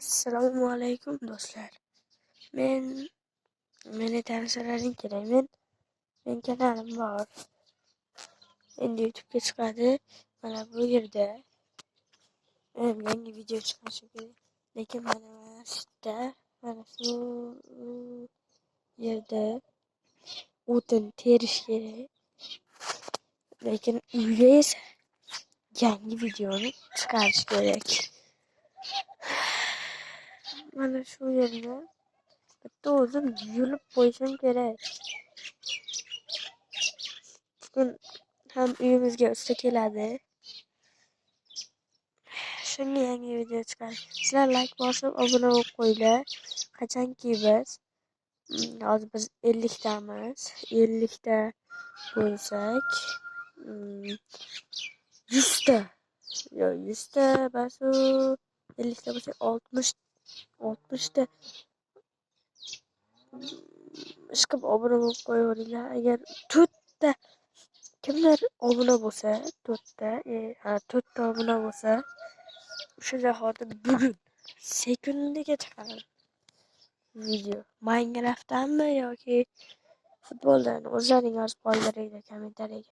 Assalomu alaykum do'stlar. Meni tanishlaring kerak. Men kanalim bor. Endi YouTube'ga chiqadi. Mana bu yerda yangi video chiqishi kerak. Lekin mana shu yerda o'tin terish kerak. Lekin uyda esa yangi videoni chiqarish kerak. Mana shu yerda bitta o'zim yulib qo'yishim kerak. Bugun ham uyimizga usta keladi. Shunga yangi video chiqarish. Sizlar like bosib obuna bo'lib qo'yinglar. Qachonki hozir biz 50 tamiz. 50 ta bo'lsak 100 ta. Yo'q, 100 ta bas 50 ta bo'lsak 60 ta ishqib obuna bo'lib qo'yaveringlar. Agar 4 ta kimlar obuna bo'lsa, 4 ta obuna bo'lsa, o'sha zahoti bugun sekundiga chiqaradi video. Minecraftdanmi yoki futboldan o'zlaring yozib qoldiringlar kommentariyaga.